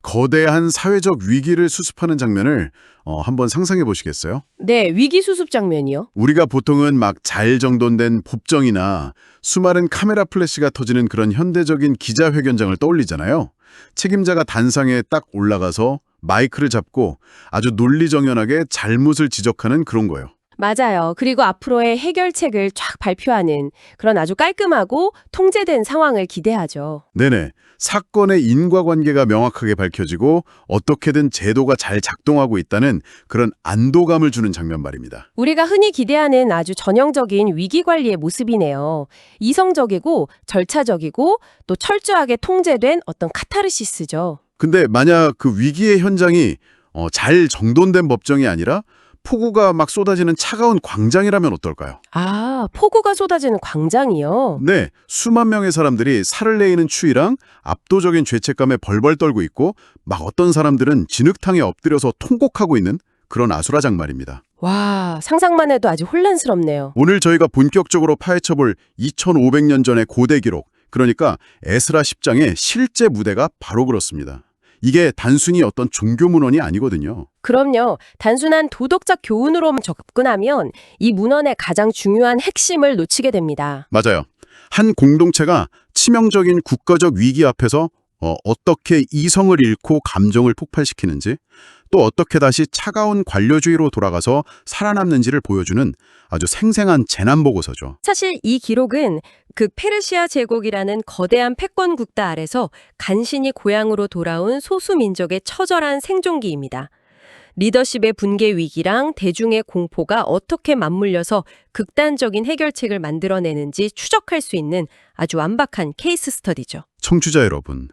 거대한 사회적 위기를 수습하는 장면을 한번 상상해 보시겠어요? 네, 위기 수습 장면이요. 우리가 보통은 막 잘 정돈된 법정이나 수많은 카메라 플래시가 터지는 그런 현대적인 기자회견장을 떠올리잖아요. 책임자가 단상에 딱 올라가서 마이크를 잡고 아주 논리정연하게 잘못을 지적하는 그런 거예요. 맞아요. 그리고 앞으로의 해결책을 쫙 발표하는 그런 아주 깔끔하고 통제된 상황을 기대하죠. 네네. 사건의 인과관계가 명확하게 밝혀지고 어떻게든 제도가 잘 작동하고 있다는 그런 안도감을 주는 장면 말입니다. 우리가 흔히 기대하는 아주 전형적인 위기 관리의 모습이네요. 이성적이고 절차적이고 또 철저하게 통제된 어떤 카타르시스죠. 근데 만약 그 위기의 현장이 잘 정돈된 법정이 아니라 폭우가 막 쏟아지는 차가운 광장이라면 어떨까요? 아, 폭우가 쏟아지는 광장이요? 네, 수만 명의 사람들이 살을 내이는 추위랑 압도적인 죄책감에 벌벌 떨고 있고 막 어떤 사람들은 진흙탕에 엎드려서 통곡하고 있는 그런 아수라장 말입니다. 와, 상상만 해도 아주 혼란스럽네요. 오늘 저희가 본격적으로 파헤쳐볼 2500년 전의 고대 기록, 그러니까 에스라 10장의 실제 무대가 바로 그렇습니다. 이게 단순히 어떤 종교 문헌이 아니거든요. 그럼요. 단순한 도덕적 교훈으로만 접근하면 이 문헌의 가장 중요한 핵심을 놓치게 됩니다. 맞아요. 한 공동체가 치명적인 국가적 위기 앞에서 어떻게 이성을 잃고 감정을 폭발시키는지, 또 어떻게 다시 차가운 관료주의로 돌아가서 살아남는지를 보여주는 아주 생생한 재난보고서죠. 사실 이 기록은 그 페르시아 제국이라는 거대한 패권 국가 아래서 간신히 고향으로 돌아온 소수민족의 처절한 생존기입니다. 리더십의 붕괴 위기랑 대중의 공포가 어떻게 맞물려서 극단적인 해결책을 만들어내는지 추적할 수 있는 아주 완박한 케이스 스터디죠. 청취자 여러분,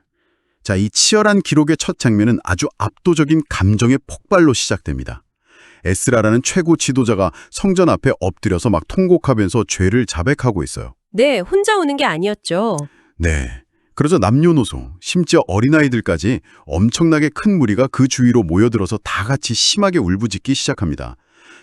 자, 이 치열한 기록의 첫 장면은 아주 압도적인 감정의 폭발로 시작됩니다. 에스라라는 최고 지도자가 성전 앞에 엎드려서 막 통곡하면서 죄를 자백하고 있어요. 네, 혼자 오는 게 아니었죠. 네. 그러자 남녀노소, 심지어 어린아이들까지 엄청나게 큰 무리가 그 주위로 모여들어서 다 같이 심하게 울부짖기 시작합니다.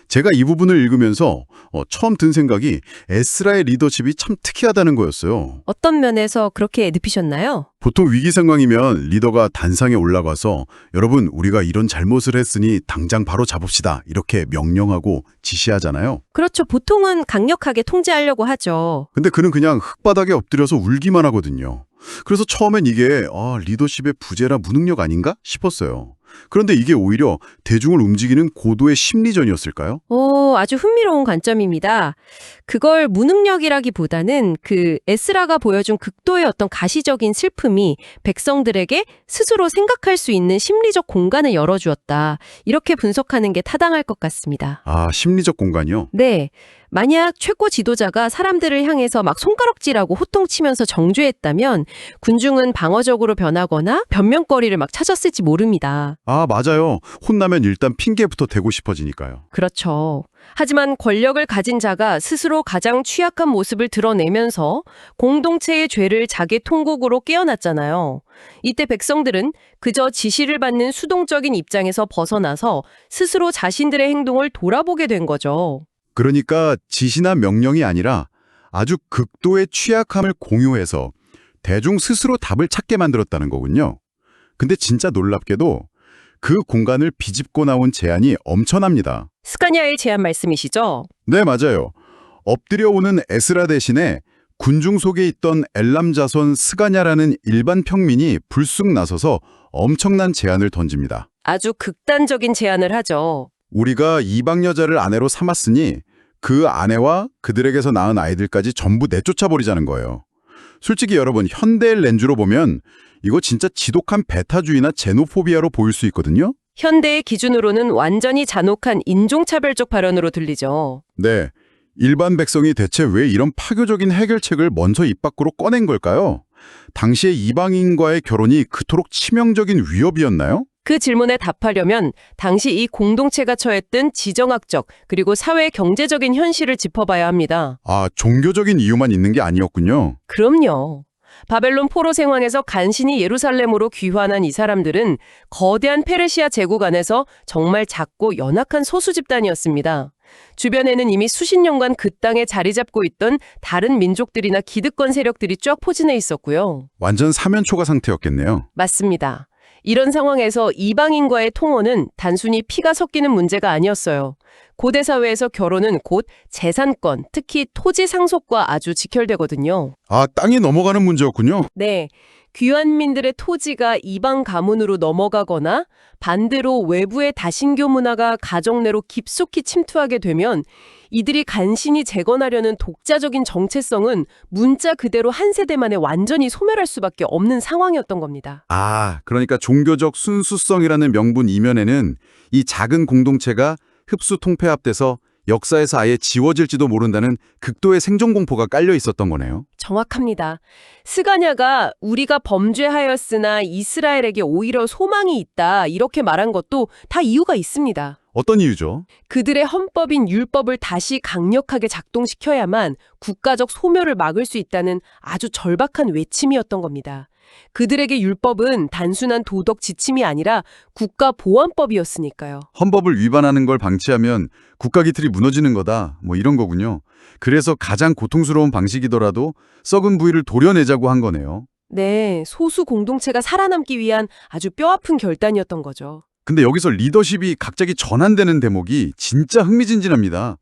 제가 이 부분을 읽으면서 처음 든 생각이 에스라의 리더십이 참 특이하다는 거였어요. 어떤 면에서 그렇게 느끼셨나요? 보통 위기 상황이면 리더가 단상에 올라가서 여러분, 우리가 이런 잘못을 했으니 당장 바로 잡읍시다, 이렇게 명령하고 지시하잖아요. 그렇죠. 보통은 강력하게 통제하려고 하죠. 근데 그는 그냥 흙바닥에 엎드려서 울기만 하거든요. 그래서 처음엔 이게 리더십의 부재라 무능력 아닌가 싶었어요. 그런데 이게 오히려 대중을 움직이는 고도의 심리전이었을까요? 오, 아주 흥미로운 관점입니다. 그걸 무능력이라기보다는 그 에스라가 보여준 극도의 어떤 가시적인 슬픔이 백성들에게 스스로 생각할 수 있는 심리적 공간을 열어주었다. 이렇게 분석하는 게 타당할 것 같습니다. 아, 심리적 공간이요? 네. 만약 최고 지도자가 사람들을 향해서 막 손가락질하고 호통치면서 정죄했다면 군중은 방어적으로 변하거나 변명거리를 막 찾았을지 모릅니다. 아, 맞아요. 혼나면 일단 핑계부터 대고 싶어지니까요. 그렇죠. 하지만 권력을 가진 자가 스스로 가장 취약한 모습을 드러내면서 공동체의 죄를 자기 통곡으로 깨어났잖아요. 이때 백성들은 그저 지시를 받는 수동적인 입장에서 벗어나서 스스로 자신들의 행동을 돌아보게 된 거죠. 그러니까 지시나 명령이 아니라 아주 극도의 취약함을 공유해서 대중 스스로 답을 찾게 만들었다는 거군요. 근데 진짜 놀랍게도 그 공간을 비집고 나온 제안이 엄청납니다. 스가냐의 제안 말씀이시죠? 네, 맞아요. 엎드려 오는 에스라 대신에 군중 속에 있던 엘람 자손 스가냐라는 일반 평민이 불쑥 나서서 엄청난 제안을 던집니다. 아주 극단적인 제안을 하죠. 우리가 이방 여자를 아내로 삼았으니 그 아내와 그들에게서 낳은 아이들까지 전부 내쫓아버리자는 거예요. 솔직히 여러분, 현대의 렌즈로 보면 이거 진짜 지독한 배타주의나 제노포비아로 보일 수 있거든요. 현대의 기준으로는 완전히 잔혹한 인종차별적 발언으로 들리죠. 네, 일반 백성이 대체 왜 이런 파교적인 해결책을 먼저 입 밖으로 꺼낸 걸까요? 당시에 이방인과의 결혼이 그토록 치명적인 위협이었나요? 그 질문에 답하려면 당시 이 공동체가 처했던 지정학적 그리고 사회 경제적인 현실을 짚어봐야 합니다. 아, 종교적인 이유만 있는 게 아니었군요. 그럼요. 바벨론 포로 생황에서 간신히 예루살렘으로 귀환한 이 사람들은 거대한 페르시아 제국 안에서 정말 작고 연약한 소수 집단이었습니다. 주변에는 이미 수십 년간 그 땅에 자리 잡고 있던 다른 민족들이나 기득권 세력들이 쫙 포진해 있었고요. 완전 사면초가 상태였겠네요. 맞습니다. 이런 상황에서 이방인과의 통혼은 단순히 피가 섞이는 문제가 아니었어요. 고대 사회에서 결혼은 곧 재산권, 특히 토지 상속과 아주 직결되거든요. 아, 땅이 넘어가는 문제였군요. 네. 귀환민들의 토지가 이방 가문으로 넘어가거나 반대로 외부의 다신교 문화가 가정 내로 깊숙이 침투하게 되면 이들이 간신히 재건하려는 독자적인 정체성은 문자 그대로 한 세대 만에 완전히 소멸할 수밖에 없는 상황이었던 겁니다. 아, 그러니까 종교적 순수성이라는 명분 이면에는 이 작은 공동체가 흡수 통폐합돼서 역사에서 아예 지워질지도 모른다는 극도의 생존공포가 깔려 있었던 거네요. 정확합니다. 스가냐가 우리가 범죄하였으나 이스라엘에게 오히려 소망이 있다 이렇게 말한 것도 다 이유가 있습니다. 어떤 이유죠? 그들의 헌법인 율법을 다시 강력하게 작동시켜야만 국가적 소멸을 막을 수 있다는 아주 절박한 외침이었던 겁니다. 그들에게 율법은 단순한 도덕 지침이 아니라 국가보안법이었으니까요. 헌법을 위반하는 걸 방치하면 국가 기틀이 무너지는 거다, 뭐 이런 거군요. 그래서 가장 고통스러운 방식이더라도 썩은 부위를 도려내자고 한 거네요. 네, 소수 공동체가 살아남기 위한 아주 뼈아픈 결단이었던 거죠. 근데 여기서 리더십이 갑자기 전환되는 대목이 진짜 흥미진진합니다.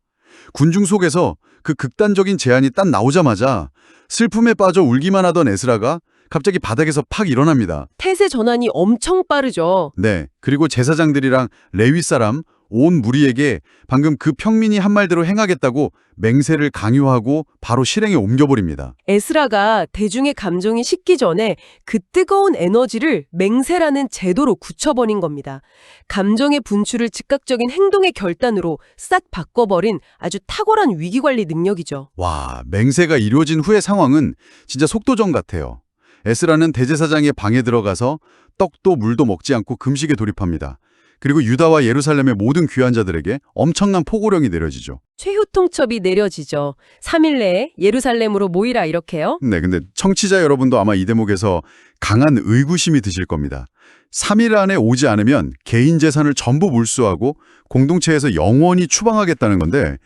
군중 속에서 그 극단적인 제안이 딱 나오자마자 슬픔에 빠져 울기만 하던 에스라가 갑자기 바닥에서 팍 일어납니다. 태세 전환이 엄청 빠르죠. 네, 그리고 제사장들이랑 레위 사람, 온 무리에게 방금 그 평민이 한 말대로 행하겠다고 맹세를 강요하고 바로 실행에 옮겨버립니다. 에스라가 대중의 감정이 식기 전에 그 뜨거운 에너지를 맹세라는 제도로 굳혀버린 겁니다. 감정의 분출을 즉각적인 행동의 결단으로 싹 바꿔버린 아주 탁월한 위기관리 능력이죠. 와, 맹세가 이루어진 후의 상황은 진짜 속도전 같아요. 에스라는 대제사장의 방에 들어가서 떡도 물도 먹지 않고 금식에 돌입합니다. 그리고 유다와 예루살렘의 모든 귀환자들에게 엄청난 포고령이 내려지죠. 최후 통첩이 내려지죠. 3일 내에 예루살렘으로 모이라 이렇게요. 네, 근데 청취자 여러분도 아마 이 대목에서 강한 의구심이 드실 겁니다. 3일 안에 오지 않으면 개인 재산을 전부 몰수하고 공동체에서 영원히 추방하겠다는 건데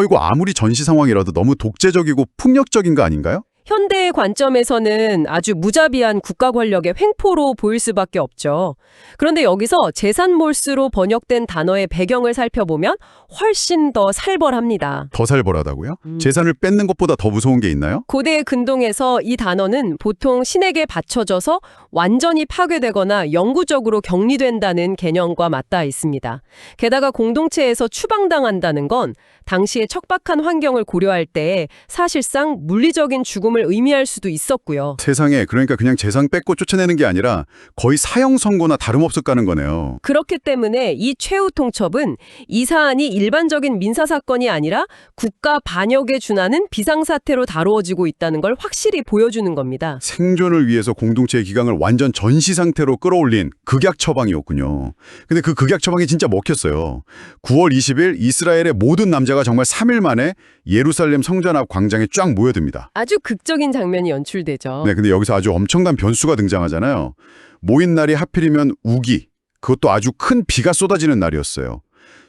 이거 아무리 전시 상황이라도 너무 독재적이고 폭력적인 거 아닌가요? 현대의 관점에서는 아주 무자비한 국가 권력의 횡포로 보일 수밖에 없죠. 그런데 여기서 재산 몰수로 번역된 단어의 배경을 살펴보면 훨씬 더 살벌합니다. 더 살벌하다고요? 재산을 뺏는 것보다 더 무서운 게 있나요? 고대의 근동에서 이 단어는 보통 신에게 바쳐져서 완전히 파괴되거나 영구적으로 격리된다는 개념과 맞닿아 있습니다. 게다가 공동체에서 추방당한다는 건 당시의 척박한 환경을 고려할 때 사실상 물리적인 죽음을 의미할 수도 있었고요. 세상에, 그러니까 그냥 재산 뺏고 쫓아내는 게 아니라 거의 사형 선고나 다름없었다는 거네요. 그렇기 때문에 이 최후 통첩은 이 사안이 일반적인 민사사건이 아니라 국가 반역에 준하는 비상사태로 다루어지고 있다는 걸 확실히 보여주는 겁니다. 생존을 위해서 공동체의 기강을 완전 전시 상태로 끌어올린 극약 처방이었군요. 근데 그 극약 처방이 진짜 먹혔어요. 9월 20일 이스라엘의 모든 남자가 정말 3일 만에 예루살렘 성전 앞 광장에 쫙 모여듭니다. 아주 극적인 장면이 연출되죠. 네, 근데 여기서 아주 엄청난 변수가 등장하잖아요. 모인 날이 하필이면 우기, 그것도 아주 큰 비가 쏟아지는 날이었어요.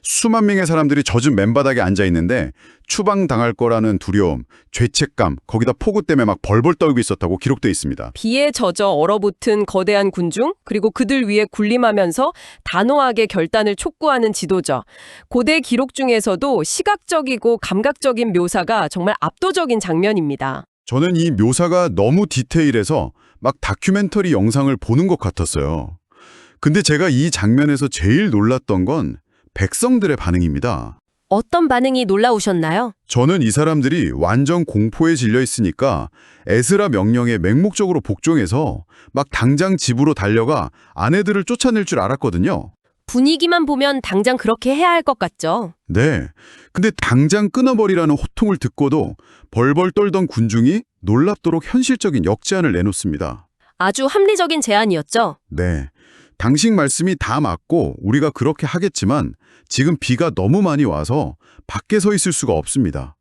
수만 명의 사람들이 젖은 맨바닥에 앉아 있는데 추방당할 거라는 두려움, 죄책감, 거기다 폭우 때문에 막 벌벌 떨고 있었다고 기록돼 있습니다. 비에 젖어 얼어붙은 거대한 군중, 그리고 그들 위에 군림하면서 단호하게 결단을 촉구하는 지도자. 고대 기록 중에서도 시각적이고 감각적인 묘사가 정말 압도적인 장면입니다. 저는 이 묘사가 너무 디테일해서 막 다큐멘터리 영상을 보는 것 같았어요. 근데 제가 이 장면에서 제일 놀랐던 건 백성들의 반응입니다. 어떤 반응이 놀라우셨나요? 저는 이 사람들이 완전 공포에 질려 있으니까 에스라 명령에 맹목적으로 복종해서 막 당장 집으로 달려가 아내들을 쫓아낼 줄 알았거든요. 분위기만 보면 당장 그렇게 해야 할 것 같죠. 네. 근데 당장 끊어버리라는 호통을 듣고도 벌벌 떨던 군중이 놀랍도록 현실적인 역제안을 내놓습니다. 아주 합리적인 제안이었죠. 네. 당신 말씀이 다 맞고 우리가 그렇게 하겠지만 지금 비가 너무 많이 와서 밖에 서 있을 수가 없습니다.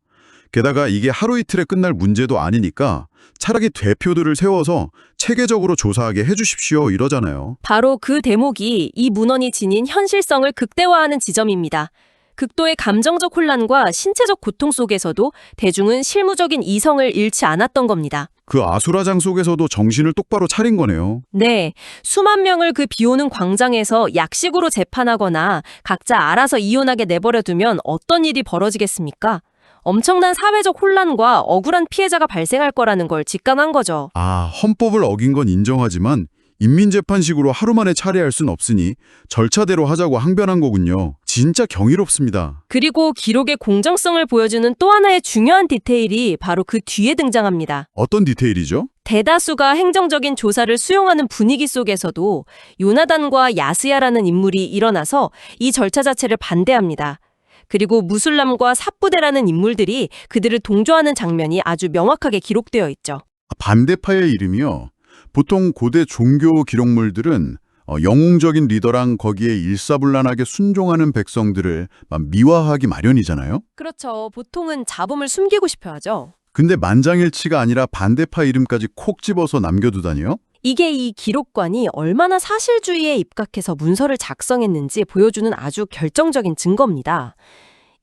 게다가 이게 하루 이틀에 끝날 문제도 아니니까 차라리 대표들을 세워서 체계적으로 조사하게 해주십시오 이러잖아요. 바로 그 대목이 이 문헌이 지닌 현실성을 극대화하는 지점입니다. 극도의 감정적 혼란과 신체적 고통 속에서도 대중은 실무적인 이성을 잃지 않았던 겁니다. 그 아수라장 속에서도 정신을 똑바로 차린 거네요. 네, 수만 명을 그 비오는 광장에서 약식으로 재판하거나 각자 알아서 이혼하게 내버려 두면 어떤 일이 벌어지겠습니까? 엄청난 사회적 혼란과 억울한 피해자가 발생할 거라는 걸 직감한 거죠. 아, 헌법을 어긴 건 인정하지만 인민재판식으로 하루 만에 차례할 순 없으니 절차대로 하자고 항변한 거군요. 진짜 경이롭습니다. 그리고 기록의 공정성을 보여주는 또 하나의 중요한 디테일이 바로 그 뒤에 등장합니다. 어떤 디테일이죠? 대다수가 행정적인 조사를 수용하는 분위기 속에서도 요나단과 야스야라는 인물이 일어나서 이 절차 자체를 반대합니다. 그리고 무술람과 삽부대라는 인물들이 그들을 동조하는 장면이 아주 명확하게 기록되어 있죠. 반대파의 이름이요. 보통 고대 종교 기록물들은 영웅적인 리더랑 거기에 일사불란하게 순종하는 백성들을 막 미화하기 마련이잖아요. 그렇죠. 보통은 자범을 숨기고 싶어 하죠. 근데 만장일치가 아니라 반대파 이름까지 콕 집어서 남겨두다니요? 이게 이 기록관이 얼마나 사실주의에 입각해서 문서를 작성했는지 보여주는 아주 결정적인 증거입니다.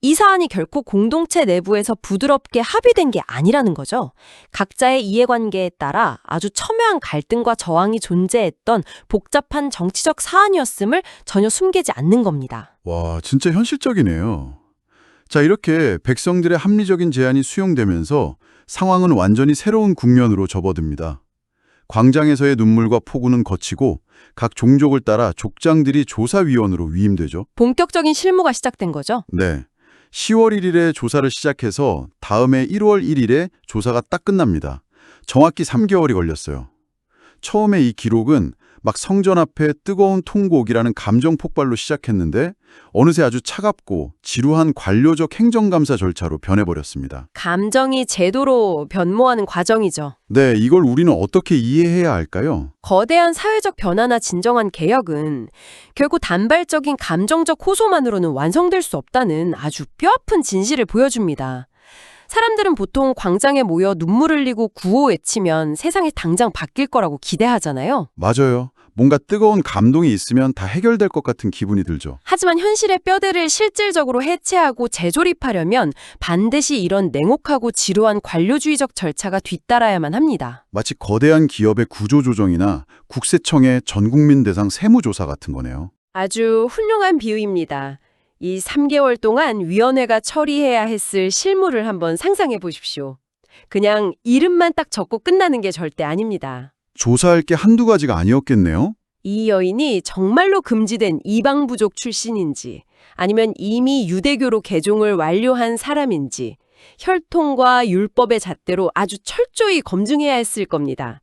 이 사안이 결코 공동체 내부에서 부드럽게 합의된 게 아니라는 거죠. 각자의 이해관계에 따라 아주 첨예한 갈등과 저항이 존재했던 복잡한 정치적 사안이었음을 전혀 숨기지 않는 겁니다. 와, 진짜 현실적이네요. 자, 이렇게 백성들의 합리적인 제안이 수용되면서 상황은 완전히 새로운 국면으로 접어듭니다. 광장에서의 눈물과 폭우는 거치고 각 종족을 따라 족장들이 조사위원으로 위임되죠. 본격적인 실무가 시작된 거죠. 네. 10월 1일에 조사를 시작해서 다음해 1월 1일에 조사가 딱 끝납니다. 정확히 3개월이 걸렸어요. 처음에 이 기록은 막 성전 앞에 뜨거운 통곡이라는 감정 폭발로 시작했는데 어느새 아주 차갑고 지루한 관료적 행정감사 절차로 변해버렸습니다. 감정이 제도로 변모하는 과정이죠. 네, 이걸 우리는 어떻게 이해해야 할까요? 거대한 사회적 변화나 진정한 개혁은 결국 단발적인 감정적 호소만으로는 완성될 수 없다는 아주 뼈아픈 진실을 보여줍니다. 사람들은 보통 광장에 모여 눈물 흘리고 구호 외치면 세상이 당장 바뀔 거라고 기대하잖아요. 맞아요. 뭔가 뜨거운 감동이 있으면 다 해결될 것 같은 기분이 들죠. 하지만 현실의 뼈대를 실질적으로 해체하고 재조립하려면 반드시 이런 냉혹하고 지루한 관료주의적 절차가 뒤따라야만 합니다. 마치 거대한 기업의 구조조정이나 국세청의 전국민 대상 세무조사 같은 거네요. 아주 훌륭한 비유입니다. 이 3개월 동안 위원회가 처리해야 했을 실무를 한번 상상해 보십시오. 그냥 이름만 딱 적고 끝나는 게 절대 아닙니다. 조사할 게 한두 가지가 아니었겠네요? 이 여인이 정말로 금지된 이방부족 출신인지 아니면 이미 유대교로 개종을 완료한 사람인지 혈통과 율법의 잣대로 아주 철저히 검증해야 했을 겁니다.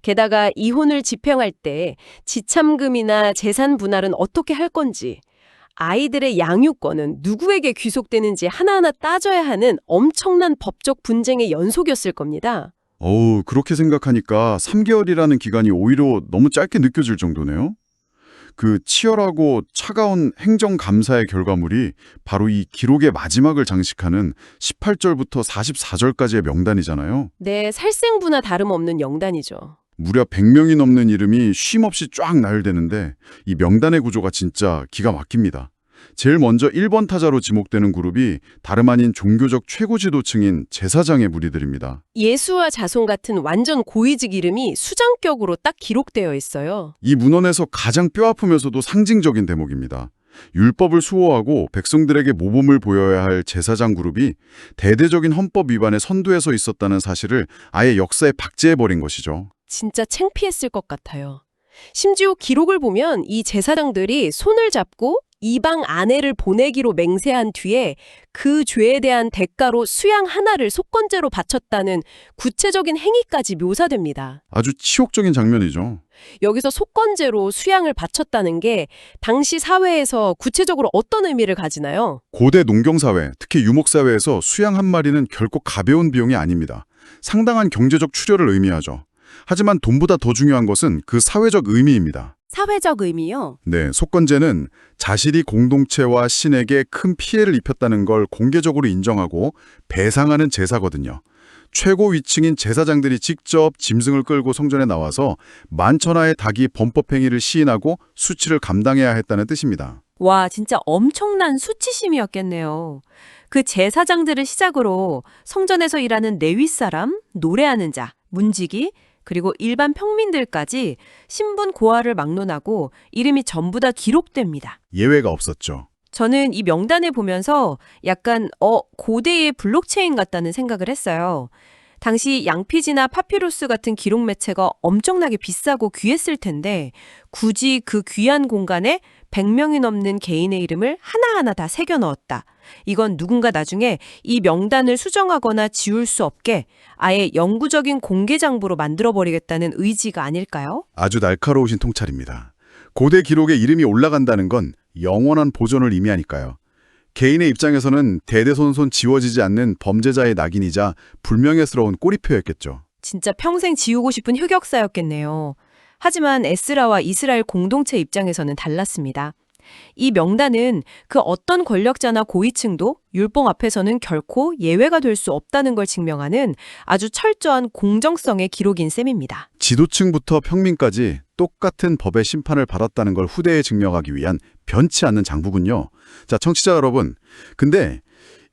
게다가 이혼을 집행할 때 지참금이나 재산 분할은 어떻게 할 건지 아이들의 양육권은 누구에게 귀속되는지 하나하나 따져야 하는 엄청난 법적 분쟁의 연속이었을 겁니다. 그렇게 생각하니까 3개월이라는 기간이 오히려 너무 짧게 느껴질 정도네요. 그 치열하고 차가운 행정감사의 결과물이 바로 이 기록의 마지막을 장식하는 18절부터 44절까지의 명단이잖아요. 네, 살생부나 다름없는 영단이죠. 무려 100명이 넘는 이름이 쉼없이 쫙 나열되는데 이 명단의 구조가 진짜 기가 막힙니다. 제일 먼저 1번 타자로 지목되는 그룹이 다름 아닌 종교적 최고 지도층인 제사장의 무리들입니다. 예수와 자손 같은 완전 고위직 이름이 수장격으로 딱 기록되어 있어요. 이 문헌에서 가장 뼈아프면서도 상징적인 대목입니다. 율법을 수호하고 백성들에게 모범을 보여야 할 제사장 그룹이 대대적인 헌법 위반의 선두에 서 있었다는 사실을 아예 역사에 박제해버린 것이죠. 진짜 창피했을 것 같아요. 심지어 기록을 보면 이 제사장들이 손을 잡고 이방 아내를 보내기로 맹세한 뒤에 그 죄에 대한 대가로 수양 하나를 속건제로 바쳤다는 구체적인 행위까지 묘사됩니다. 아주 치욕적인 장면이죠. 여기서 속건제로 수양을 바쳤다는 게 당시 사회에서 구체적으로 어떤 의미를 가지나요? 고대 농경사회, 특히 유목사회에서 수양 한 마리는 결코 가벼운 비용이 아닙니다. 상당한 경제적 출혈을 의미하죠. 하지만 돈보다 더 중요한 것은 그 사회적 의미입니다. 사회적 의미요? 네, 속건제는 자신이 공동체와 신에게 큰 피해를 입혔다는 걸 공개적으로 인정하고 배상하는 제사거든요. 최고 위층인 제사장들이 직접 짐승을 끌고 성전에 나와서 만천하의 닭이 범법행위를 시인하고 수치를 감당해야 했다는 뜻입니다. 와, 진짜 엄청난 수치심이었겠네요. 그 제사장들을 시작으로 성전에서 일하는 레위 사람, 노래하는 자, 문지기, 그리고 일반 평민들까지 신분 고하를 막론하고 이름이 전부 다 기록됩니다. 예외가 없었죠. 저는 이 명단을 보면서 약간 고대의 블록체인 같다는 생각을 했어요. 당시 양피지나 파피루스 같은 기록 매체가 엄청나게 비싸고 귀했을 텐데 굳이 그 귀한 공간에 100명이 넘는 개인의 이름을 하나하나 다 새겨 넣었다. 이건 누군가 나중에 이 명단을 수정하거나 지울 수 없게 아예 영구적인 공개 장부로 만들어버리겠다는 의지가 아닐까요? 아주 날카로우신 통찰입니다. 고대 기록에 이름이 올라간다는 건 영원한 보존을 의미하니까요. 개인의 입장에서는 대대손손 지워지지 않는 범죄자의 낙인이자 불명예스러운 꼬리표였겠죠. 진짜 평생 지우고 싶은 흑역사였겠네요. 하지만 에스라와 이스라엘 공동체 입장에서는 달랐습니다. 이 명단은 그 어떤 권력자나 고위층도 율법 앞에서는 결코 예외가 될 수 없다는 걸 증명하는 아주 철저한 공정성의 기록인 셈입니다. 지도층부터 평민까지 똑같은 법의 심판을 받았다는 걸 후대에 증명하기 위한 변치 않는 장부군요. 자, 청취자 여러분. 근데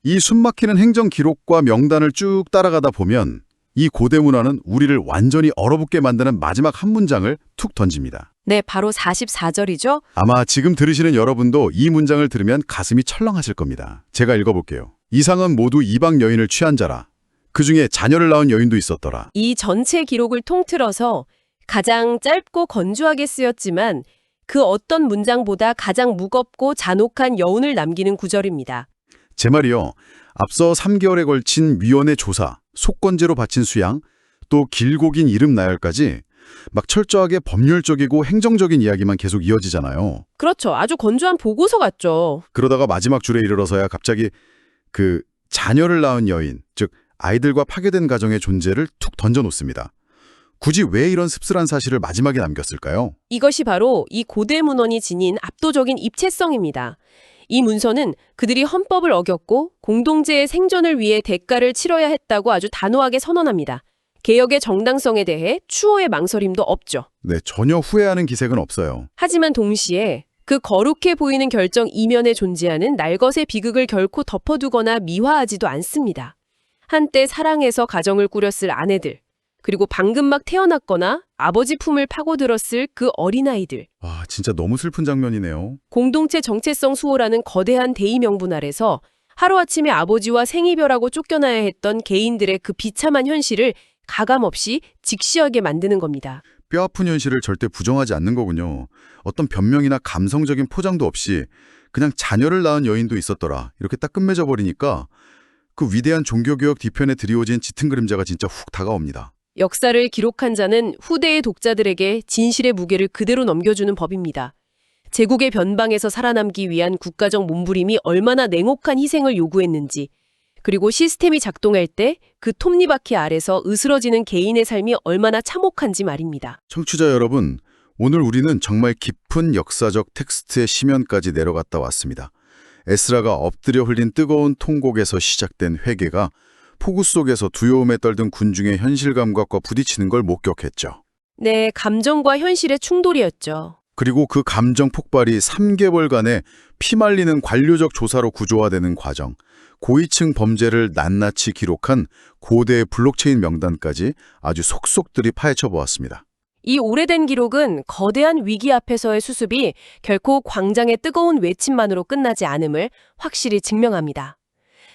이 숨막히는 행정 기록과 명단을 쭉 따라가다 보면 이 고대 문화는 우리를 완전히 얼어붙게 만드는 마지막 한 문장을 툭 던집니다. 네, 바로 44절이죠. 아마 지금 들으시는 여러분도 이 문장을 들으면 가슴이 철렁하실 겁니다. 제가 읽어볼게요. 이상은 모두 이방 여인을 취한 자라. 그 중에 자녀를 낳은 여인도 있었더라. 이 전체 기록을 통틀어서 가장 짧고 건조하게 쓰였지만 그 어떤 문장보다 가장 무겁고 잔혹한 여운을 남기는 구절입니다. 제 말이요. 앞서 3개월에 걸친 위원회 조사, 속건제로 바친 수양, 또 길고 긴 이름 나열까지 막 철저하게 법률적이고 행정적인 이야기만 계속 이어지잖아요. 그렇죠. 아주 건조한 보고서 같죠. 그러다가 마지막 줄에 이르러서야 갑자기 그 자녀를 낳은 여인, 즉 아이들과 파괴된 가정의 존재를 툭 던져놓습니다. 굳이 왜 이런 씁쓸한 사실을 마지막에 남겼을까요? 이것이 바로 이 고대 문헌이 지닌 압도적인 입체성입니다. 이 문서는 그들이 헌법을 어겼고 공동체의 생존을 위해 대가를 치러야 했다고 아주 단호하게 선언합니다. 개혁의 정당성에 대해 추호의 망설임도 없죠. 네, 전혀 후회하는 기색은 없어요. 하지만 동시에 그 거룩해 보이는 결정 이면에 존재하는 날것의 비극을 결코 덮어두거나 미화하지도 않습니다. 한때 사랑해서 가정을 꾸렸을 아내들, 그리고 방금 막 태어났거나 아버지 품을 파고들었을 그 어린아이들, 와, 진짜 너무 슬픈 장면이네요. 공동체 정체성 수호라는 거대한 대의 명분 아래서 하루아침에 아버지와 생이별하고 쫓겨나야 했던 개인들의 그 비참한 현실을 가감없이 직시하게 만드는 겁니다. 뼈아픈 현실을 절대 부정하지 않는 거군요. 어떤 변명이나 감성적인 포장도 없이 그냥 자녀를 낳은 여인도 있었더라. 이렇게 딱 끝맺어 버리니까 그 위대한 종교개혁 뒤편에 드리워진 짙은 그림자가 진짜 훅 다가옵니다. 역사를 기록한 자는 후대의 독자들에게 진실의 무게를 그대로 넘겨주는 법입니다. 제국의 변방에서 살아남기 위한 국가적 몸부림이 얼마나 냉혹한 희생을 요구했는지, 그리고 시스템이 작동할 때 그 톱니바퀴 아래서 으스러지는 개인의 삶이 얼마나 참혹한지 말입니다. 청취자 여러분, 오늘 우리는 정말 깊은 역사적 텍스트의 심연까지 내려갔다 왔습니다. 에스라가 엎드려 흘린 뜨거운 통곡에서 시작된 회개가 폭우 속에서 두려움에 떨던 군중의 현실 감각과 부딪히는 걸 목격했죠. 네, 감정과 현실의 충돌이었죠. 그리고 그 감정 폭발이 3개월간의 피말리는 관료적 조사로 구조화되는 과정, 고위층 범죄를 낱낱이 기록한 고대의 블록체인 명단까지 아주 속속들이 파헤쳐 보았습니다. 이 오래된 기록은 거대한 위기 앞에서의 수습이 결코 광장의 뜨거운 외침만으로 끝나지 않음을 확실히 증명합니다.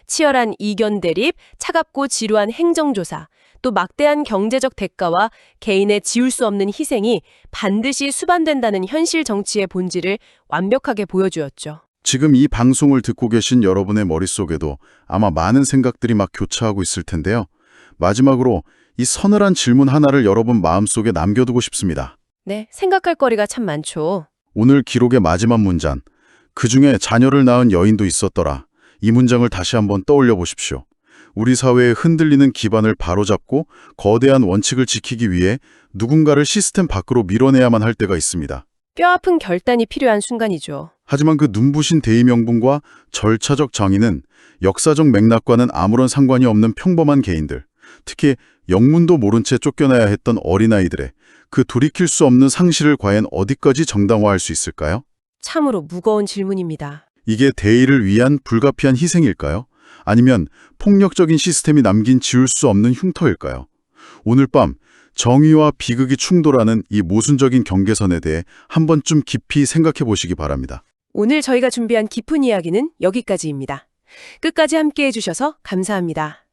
치열한 이견 대립, 차갑고 지루한 행정조사, 또 막대한 경제적 대가와 개인의 지울 수 없는 희생이 반드시 수반된다는 현실 정치의 본질을 완벽하게 보여주었죠. 지금 이 방송을 듣고 계신 여러분의 머릿속에도 아마 많은 생각들이 막 교차하고 있을 텐데요. 마지막으로 이 서늘한 질문 하나를 여러분 마음속에 남겨두고 싶습니다. 네, 생각할 거리가 참 많죠. 오늘 기록의 마지막 문장, 그중에 자녀를 낳은 여인도 있었더라. 이 문장을 다시 한번 떠올려 보십시오. 우리 사회의 흔들리는 기반을 바로잡고 거대한 원칙을 지키기 위해 누군가를 시스템 밖으로 밀어내야만 할 때가 있습니다. 뼈아픈 결단이 필요한 순간이죠. 하지만 그 눈부신 대의 명분과 절차적 정의는 역사적 맥락과는 아무런 상관이 없는 평범한 개인들, 특히 영문도 모른 채 쫓겨나야 했던 어린아이들의 그 돌이킬 수 없는 상실을 과연 어디까지 정당화할 수 있을까요? 참으로 무거운 질문입니다. 이게 대의를 위한 불가피한 희생일까요? 아니면 폭력적인 시스템이 남긴 지울 수 없는 흉터일까요? 오늘 밤 정의와 비극이 충돌하는 이 모순적인 경계선에 대해 한 번쯤 깊이 생각해 보시기 바랍니다. 오늘 저희가 준비한 깊은 이야기는 여기까지입니다. 끝까지 함께해 주셔서 감사합니다.